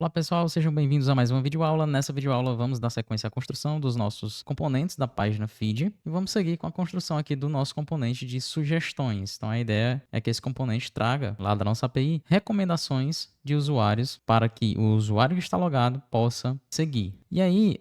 Olá pessoal, sejam bem-vindos a mais uma videoaula. Nessa videoaula vamos dar sequência à construção dos nossos componentes da página feed e vamos seguir com a construção aqui do nosso componente de sugestões. Então a ideia é que esse componente traga lá da nossa API recomendações de usuários para que o usuário que está logado possa seguir. E aí,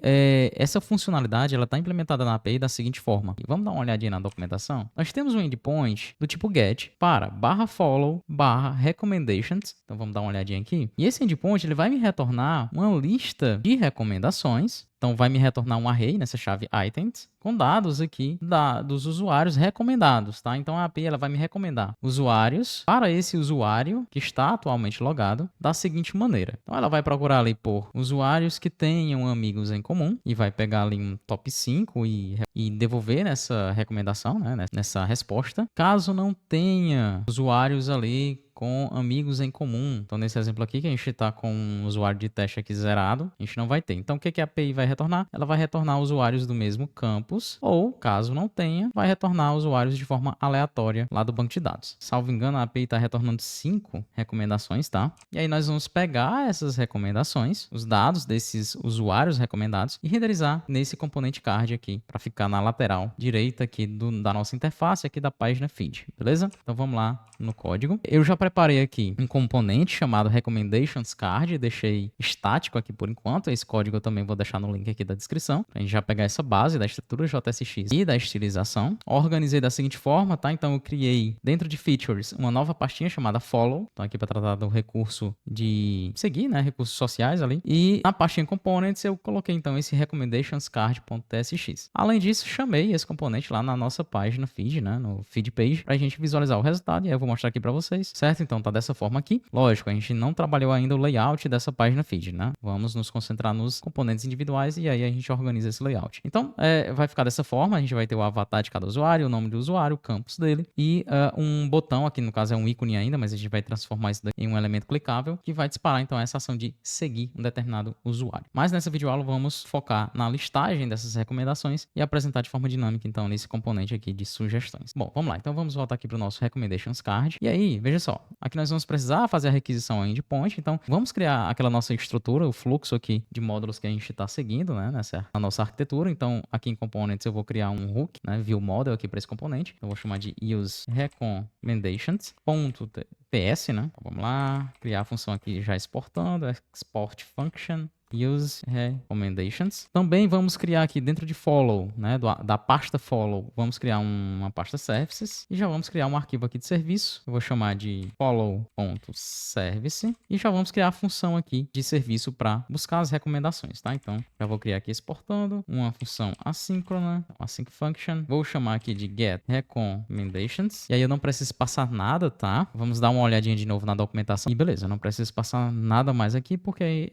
essa funcionalidade ela está implementada na API da seguinte forma. Vamos dar uma olhadinha na documentação? Nós temos um endpoint do tipo get para /follow /recommendations. Então vamos dar uma olhadinha aqui. E esse endpoint ele vai me retornar uma lista de recomendações. Então, vai me retornar um array nessa chave items com dados aqui dos usuários recomendados, tá? Então, a API ela vai me recomendar usuários para esse usuário que está atualmente logado da seguinte maneira. Então, ela vai procurar ali por usuários que tenham amigos em comum e vai pegar ali um top 5 e devolver nessa recomendação, né? Nessa resposta. Caso não tenha usuários ali com amigos em comum. Então, nesse exemplo aqui, que a gente está com um usuário de teste aqui zerado, a gente não vai ter. Então, o que a API vai retornar? Ela vai retornar usuários do mesmo campus, ou, caso não tenha, vai retornar usuários de forma aleatória lá do banco de dados. Salvo engano, a API está retornando 5 recomendações, tá? E aí nós vamos pegar essas recomendações, os dados desses usuários recomendados, e renderizar nesse componente card aqui, para ficar na lateral direita aqui da nossa interface, aqui da página feed, beleza? Então, vamos lá no código. Eu já preparei aqui um componente chamado Recommendations Card, deixei estático aqui por enquanto. Esse código eu também vou deixar no link aqui da descrição, pra gente já pegar essa base da estrutura JSX e da estilização. Organizei da seguinte forma, tá? Então eu criei dentro de Features uma nova pastinha chamada Follow, então aqui para tratar do recurso de seguir, né? Recursos sociais ali. E na pastinha Components eu coloquei então esse Recommendations Card.tsx. Além disso, chamei esse componente lá na nossa página feed, né? No feed page, pra gente visualizar o resultado e aí eu vou mostrar aqui para vocês, certo? Então tá dessa forma aqui. Lógico, a gente não trabalhou ainda o layout dessa página feed, né? Vamos nos concentrar nos componentes individuais e aí a gente organiza esse layout. Então, vai ficar dessa forma, a gente vai ter o avatar de cada usuário, o nome do usuário, o campus dele e um botão, aqui no caso é um ícone ainda, mas a gente vai transformar isso em um elemento clicável que vai disparar então essa ação de seguir um determinado usuário. Mas nessa videoaula vamos focar na listagem dessas recomendações e apresentar de forma dinâmica então nesse componente aqui de sugestões. Bom, vamos lá. Então vamos voltar aqui para o nosso Recommendations Card. E aí, veja só, aqui nós vamos precisar fazer a requisição ao endpoint, então vamos criar aquela nossa estrutura, o fluxo aqui de módulos que a gente está seguindo, né, na nossa arquitetura. Então, aqui em Components eu vou criar um hook, né, view model aqui para esse componente. Eu vou chamar de use recommendations.ts, né? Então, vamos lá, criar a função aqui já exportando, export function. Use recommendations. Também vamos criar aqui dentro de follow, né, da pasta follow, vamos criar uma pasta services e já vamos criar um arquivo aqui de serviço. Eu vou chamar de follow.service e já vamos criar a função aqui de serviço para buscar as recomendações, tá? Então, já vou criar aqui exportando uma função assíncrona, async function. Vou chamar aqui de get recommendations. E aí eu não preciso passar nada, tá? Vamos dar uma olhadinha de novo na documentação. E beleza, eu não preciso passar nada mais aqui porque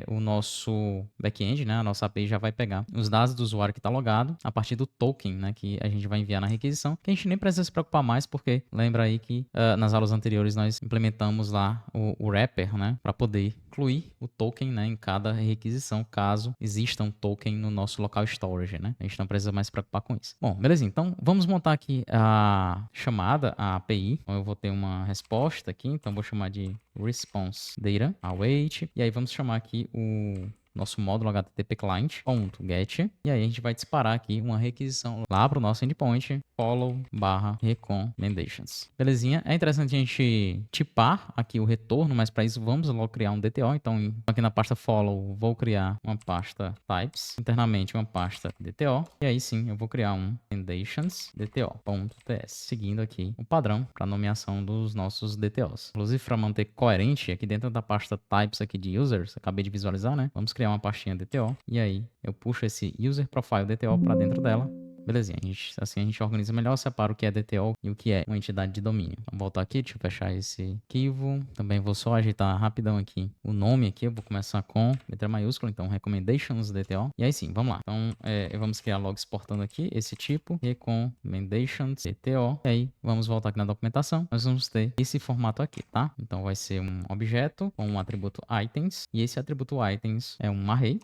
o nosso back-end, né, a nossa API já vai pegar os dados do usuário que está logado a partir do token, né, que a gente vai enviar na requisição, que a gente nem precisa se preocupar mais, porque lembra aí que nas aulas anteriores nós implementamos lá o wrapper, né, para poder incluir o token, né, em cada requisição, caso exista um token no nosso local storage, né, a gente não precisa mais se preocupar com isso. Bom, beleza, então vamos montar aqui a chamada, a API. Então eu vou ter uma resposta aqui, então vou chamar de response data await, e aí vamos chamar aqui o nosso módulo HTTP client.get, e aí a gente vai disparar aqui uma requisição lá para o nosso endpoint follow/recommendations. Belezinha? É interessante a gente tipar aqui o retorno, mas para isso vamos logo criar um DTO. Então aqui na pasta follow vou criar uma pasta types, internamente uma pasta DTO, e aí sim eu vou criar um recommendations DTO.ts, seguindo aqui o padrão para nomeação dos nossos DTOs. Inclusive, para manter coerente, aqui dentro da pasta types aqui de users, acabei de visualizar, né? Vamos criar uma pastinha DTO e aí eu puxo esse user profile DTO para dentro dela. Belezinha, assim a gente organiza melhor, separa o que é DTO e o que é uma entidade de domínio. Vamos voltar aqui, deixa eu fechar esse arquivo. Também vou só ajeitar rapidão aqui o nome aqui, eu vou começar com letra maiúscula, então recommendations DTO. E aí sim, vamos lá. Então, vamos criar logo exportando aqui esse tipo, recommendations DTO. E aí, vamos voltar aqui na documentação. Nós vamos ter esse formato aqui, tá? Então, vai ser um objeto com um atributo items, e esse atributo items é um array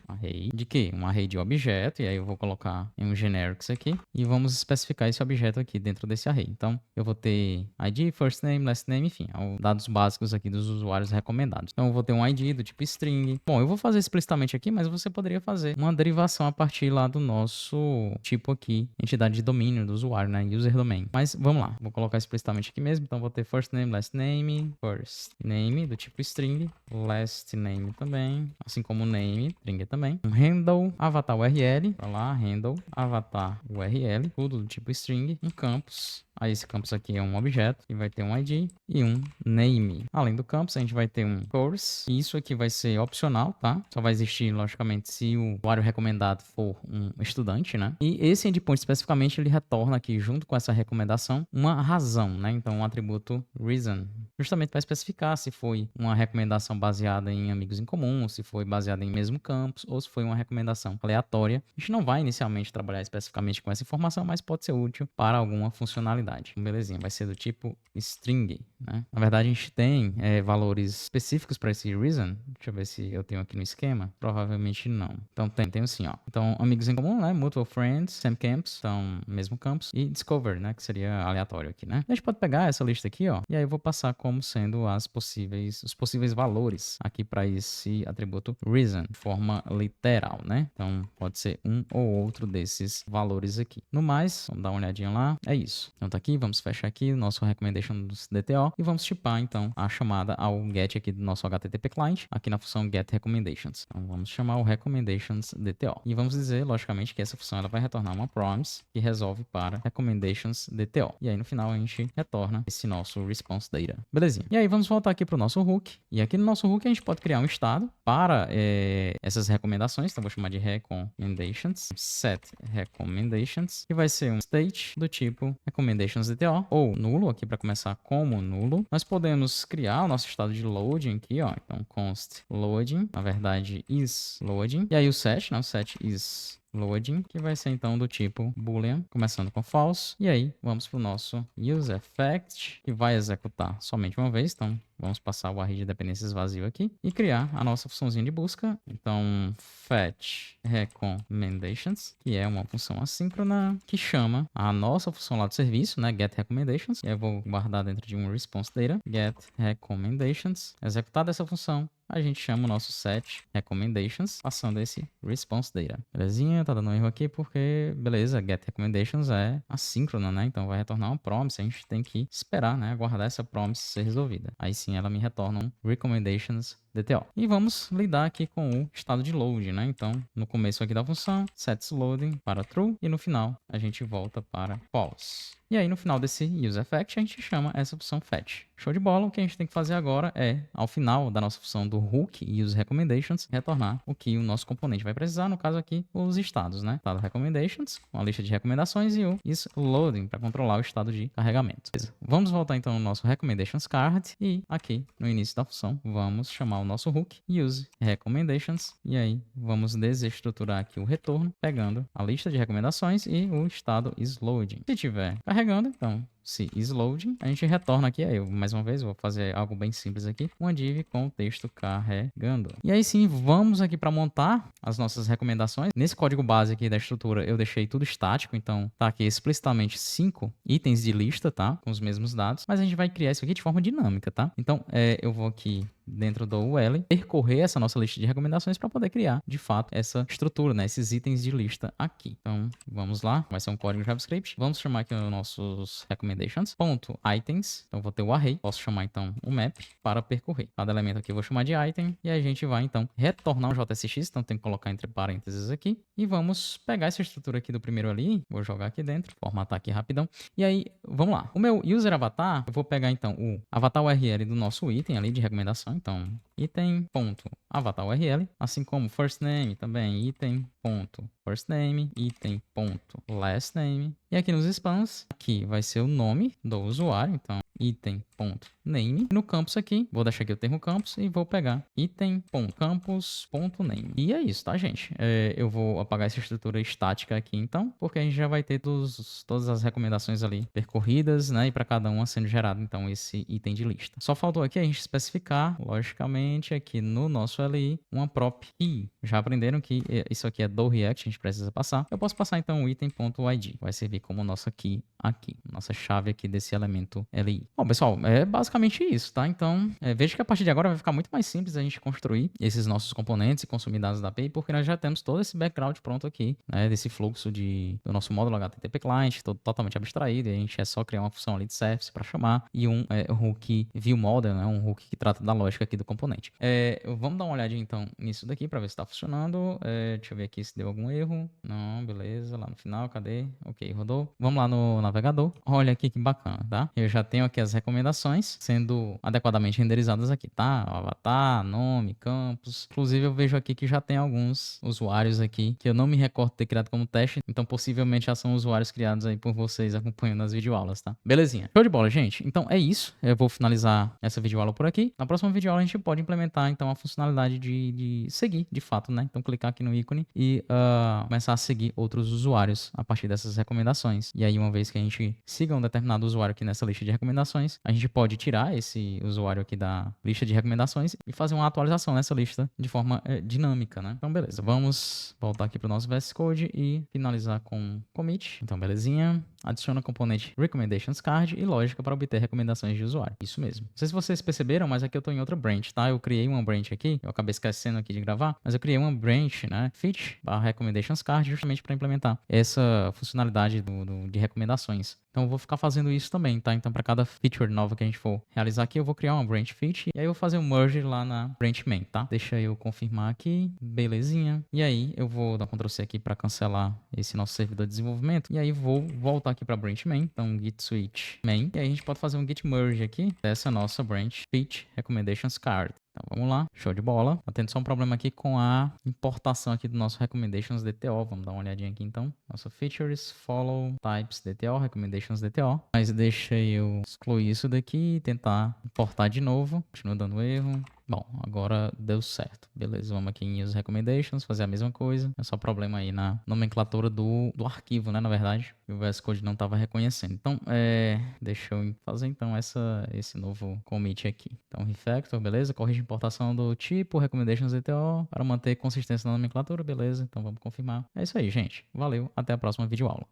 de quê? Um array de objeto, e aí eu vou colocar em um generics aqui. aqui e vamos especificar esse objeto aqui dentro desse array. Então, eu vou ter ID, first name, last name, enfim, dados básicos aqui dos usuários recomendados. Então, eu vou ter um ID do tipo string. Bom, eu vou fazer explicitamente aqui, mas você poderia fazer uma derivação a partir lá do nosso tipo aqui, entidade de domínio do usuário, né? User domain. Mas vamos lá, vou colocar explicitamente aqui mesmo. Então, vou ter first name first name do tipo string, last name também, assim como name, string também. Um handle, avatar URL, vai lá, handle, avatar URL, tudo do tipo string, um campus. Aí esse campus aqui é um objeto e vai ter um ID e um name. Além do campus, a gente vai ter um course. E isso aqui vai ser opcional, tá? Só vai existir, logicamente, se o usuário recomendado for um estudante, né? E esse endpoint, especificamente, ele retorna aqui, junto com essa recomendação, uma razão, né? Então, um atributo reason. Justamente para especificar se foi uma recomendação baseada em amigos em comum, se foi baseada em mesmo campus, ou se foi uma recomendação aleatória. A gente não vai inicialmente trabalhar especificamente com essa informação, mas pode ser útil para alguma funcionalidade. Belezinha, vai ser do tipo string, né? Na verdade, a gente tem valores específicos para esse reason. Deixa eu ver se eu tenho aqui no esquema. Provavelmente não. Então, tenho sim, ó. Então, amigos em comum, né? Mutual friends, same campus, então, mesmo campus. E discover, né? Que seria aleatório aqui, né? A gente pode pegar essa lista aqui, ó. E aí eu vou passar como sendo os possíveis valores aqui para esse atributo reason, de forma literal, né? Então, pode ser um ou outro desses valores aqui. No mais, vamos dar uma olhadinha lá. É isso. Então, tá aqui, vamos fechar aqui o nosso recommendation do DTO e vamos tipar, então, a chamada ao get aqui do nosso HTTP client, aqui na função get recommendations. Então, vamos chamar o recommendations DTO. E vamos dizer, logicamente, que essa função ela vai retornar uma promise que resolve para recommendations DTO. E aí, no final, a gente retorna esse nosso response data. Belezinha. E aí, vamos voltar aqui para o nosso hook. E aqui no nosso hook, a gente pode criar um estado para essas recomendações. Então, vou chamar de recommendations, set recommendations, que vai ser um state do tipo recommendations DTO, ou nulo, aqui para começar como nulo. Nós podemos criar o nosso estado de loading aqui, ó. Então, const loading, na verdade, is loading. E aí o set, né? O set is loading, que vai ser então do tipo boolean, começando com false. E aí, vamos para o nosso useEffect, que vai executar somente uma vez. Então, vamos passar o array de dependências vazio aqui e criar a nossa funçãozinha de busca. Então, fetch recommendations, que é uma função assíncrona que chama a nossa função lá do serviço, né? Get recommendations. E aí eu vou guardar dentro de um response data, get recommendations. Executada essa função, a gente chama o nosso set recommendations, passando esse response data. Belezinha? Tá dando um erro aqui porque, beleza, get recommendations é assíncrona, né? Então vai retornar uma promise, a gente tem que esperar, né? Aguardar essa promise ser resolvida. Aí sim ela me retorna um recommendations DTO. E vamos lidar aqui com o estado de load, né? Então, no começo aqui da função, sets loading para true e no final a gente volta para false. E aí, no final desse useEffect, a gente chama essa função fetch. Show de bola. O que a gente tem que fazer agora é, ao final da nossa função do hook useRecommendations, retornar o que o nosso componente vai precisar, no caso aqui, os estados, né? Estado recommendations, com a lista de recomendações, e o isLoading, para controlar o estado de carregamento. Beleza. Vamos voltar então no nosso recommendations card, e aqui, no início da função, vamos chamar o nosso hook useRecommendations, e aí vamos desestruturar aqui o retorno, pegando a lista de recomendações e o estado isLoading. Se tiver carregando, então, se isLoading, a gente retorna aqui, aí eu, mais uma vez, vou fazer algo bem simples aqui, uma div com o texto carregando. E aí sim, vamos aqui para montar as nossas recomendações. Nesse código base aqui da estrutura, eu deixei tudo estático, então tá aqui explicitamente 5 itens de lista, tá? Com os mesmos dados, mas a gente vai criar isso aqui de forma dinâmica, tá? Então, eu vou aqui dentro do UL, percorrer essa nossa lista de recomendações para poder criar, de fato, essa estrutura, né? Esses itens de lista aqui. Então, vamos lá. Vai ser um código JavaScript. Vamos chamar aqui os nossos recommendations. Ponto items. Então, vou ter o array. Posso chamar, então, o map para percorrer. Cada elemento aqui eu vou chamar de item. E a gente vai, então, retornar um JSX. Então, tem que colocar entre parênteses aqui. E vamos pegar essa estrutura aqui do primeiro ali. Vou jogar aqui dentro. Formatar aqui rapidão. E aí, vamos lá. O meu user avatar, eu vou pegar, então, o avatar URL do nosso item ali de recomendação. Então, item.avatar URL, assim como first name também, item.first name, item.last name. E aqui nos spans, aqui vai ser o nome do usuário, então item.name. No campus aqui, vou deixar aqui o termo campus e vou pegar item.campus.name. E é isso, tá, gente? Eu vou apagar essa estrutura estática aqui, então, porque a gente já vai ter todas as recomendações ali percorridas, né? E para cada uma sendo gerado, então, esse item de lista. Só faltou aqui a gente especificar, logicamente, aqui no nosso LI, uma prop key. Já aprenderam que isso aqui é do React, a gente precisa passar. Eu posso passar, então, o item.id. Vai servir como nossa key aqui, nossa chave aqui desse elemento LI. Bom, pessoal, é basicamente isso, tá? Então, veja que a partir de agora vai ficar muito mais simples a gente construir esses nossos componentes e consumir dados da API, porque nós já temos todo esse background pronto aqui, né? Desse fluxo do nosso módulo HTTP Client, todo totalmente abstraído, e a gente é só criar uma função ali de service para chamar e um hook view model, né? Um hook que trata da lógica aqui do componente. Vamos dar uma olhadinha então nisso daqui para ver se está funcionando. Deixa eu ver aqui se deu algum erro. Não, beleza, lá no final, cadê? Ok, rodou. Vamos lá no navegador. Olha aqui que bacana, tá? Eu já tenho aqui as recomendações sendo adequadamente renderizadas aqui, tá? O avatar, nome, campos. Inclusive eu vejo aqui que já tem alguns usuários aqui que eu não me recordo ter criado como teste, então possivelmente já são usuários criados aí por vocês acompanhando as videoaulas, tá? Belezinha. Show de bola, gente. Então é isso. Eu vou finalizar essa videoaula por aqui. Na próxima videoaula a gente pode implementar então a funcionalidade de seguir, de fato, né? Então clicar aqui no ícone e começar a seguir outros usuários a partir dessas recomendações. E aí, uma vez que a gente siga um determinado usuário aqui nessa lista de recomendações, a gente pode tirar esse usuário aqui da lista de recomendações e fazer uma atualização nessa lista de forma dinâmica, né? Então, beleza. Vamos voltar aqui para o nosso VS Code e finalizar com commit. Então, belezinha. Adiciona o componente recommendations card e lógica para obter recomendações de usuário. Isso mesmo. Não sei se vocês perceberam, mas aqui eu estou em outra branch, tá? Eu criei uma branch aqui, eu acabei esquecendo aqui de gravar, mas eu criei uma branch, né? Fitch/recommendations card justamente para implementar essa funcionalidade de recomendações. Então eu vou ficar fazendo isso também, tá? Então para cada feature nova que a gente for realizar aqui, eu vou criar uma branch feature e aí eu vou fazer um merge lá na branch main, tá? Deixa eu confirmar aqui, belezinha. E aí eu vou dar Ctrl C aqui para cancelar esse nosso servidor de desenvolvimento e aí vou voltar aqui para branch main, então git switch main. E aí a gente pode fazer um git merge aqui dessa nossa branch feature recommendations card. Então vamos lá, show de bola. Tá tendo só um problema aqui com a importação aqui do nosso recommendations DTO. Vamos dar uma olhadinha aqui então. Nossa features, follow, types DTO, recommendations DTO. Mas deixa eu excluir isso daqui e tentar importar de novo. Continua dando erro. Bom, agora deu certo. Beleza, vamos aqui em Use Recommendations, fazer a mesma coisa. É só problema aí na nomenclatura do arquivo, né, na verdade. O VS Code não estava reconhecendo. Então, deixa eu fazer então esse novo commit aqui. Então, refactor, beleza. Corrige a importação do tipo, Recommendations DTO, para manter consistência na nomenclatura, beleza. Então, vamos confirmar. É isso aí, gente. Valeu, até a próxima videoaula.